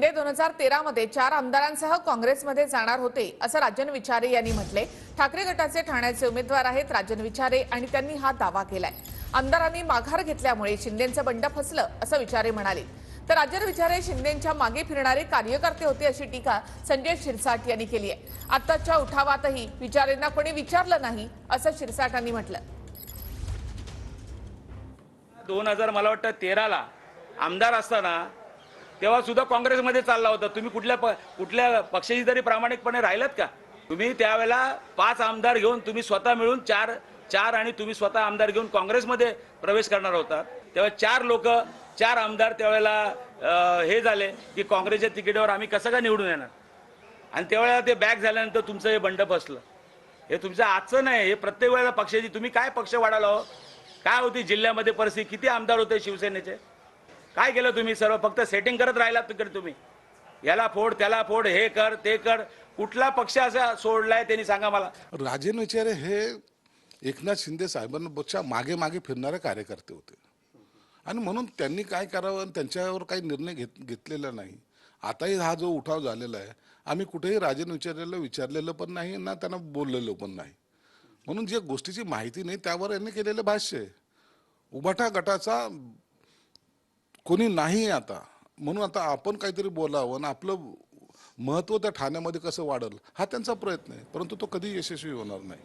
शिंदे 2013 मध्ये 4 आमदारांसह काँग्रेसमध्ये जाणार होते असं राजन विचारे यांनी म्हटले। ठाकरे गटाचे ठाण्याचे उमेदवार आहेत राजन विचारे आणि त्यांनी हा दावा केलाय। आमदारांनी माघार घेतल्यामुळे शिंदेंचं बंड फसलं असं विचारे म्हणाले। तर राजन विचारे शिंदेंच्या मागे फिरणारे कार्यकर्ते होते अशी टीका संजय शिरसाट यांनी केली आहे। आताच्या उठावातही विचारेंना कोणी विचारलं नाही असं शिरसाटांनी म्हटलं। 2000 मला वाटतं 13ला आमदार असताना तेव्हा सुद्धा काँग्रेसमध्ये चालला होता। तुम्ही कुठल्या पक्षाची तरी प्रामाणिकपणे राहिलात का? तुम्ही त्यावेळेला 5 आमदार घेऊन तुम्ही स्वतः मिळून 4 आणि तुम्ही स्वतः आमदार घेऊन काँग्रेसमध्ये प्रवेश करणार होता। तेव्हा 4 आमदार त्यावेळेला हे झाले की काँग्रेसच्या तिकीटावर आम्ही कसं काय निवडून येणार, आणि त्यावेळेला ते बॅक झाल्यानंतर तुमचं हे बंड फसलं। हे तुमचं आजचं नाही, हे प्रत्येक वेळेला पक्षाची तुम्ही काय पक्ष वाढायला हो? काय होती जिल्ह्यामध्ये परिस्थिती? किती आमदार होते शिवसेनेचे? काय केलं तुम्ही? सर्व फक्त सेटिंग करत राहिलात तिकडे। तुम्ही याला फोड त्याला फोड, हे कर ते कर, कुठला पक्ष असा सोडलाय त्यांनी सांगा मला। राजन विचारे हे एकनाथ शिंदे साहेबांच्या मागे मागे फिरणारे कार्यकर्ते होते आणि म्हणून त्यांनी काय करावं आणि त्यांच्यावर काही निर्णय घेतलेला नाही। आताही हा जो उठाव झालेला आहे, आम्ही कुठेही राजन विचारेला विचारलेलं पण नाही ना त्यांना बोललेलं पण नाही। म्हणून जे गोष्टीची माहिती नाही त्यावर यांनी केलेलं भाष्य आहे। उभाटा गटाचा कोणी नाही आता, म्हणून आता आपण काहीतरी बोलावं आणि आपलं महत्त्व त्या ठाण्यामध्ये कसं वाढेल हा त्यांचा प्रयत्न आहे, परंतु तो कधी यशस्वी होणार नाही।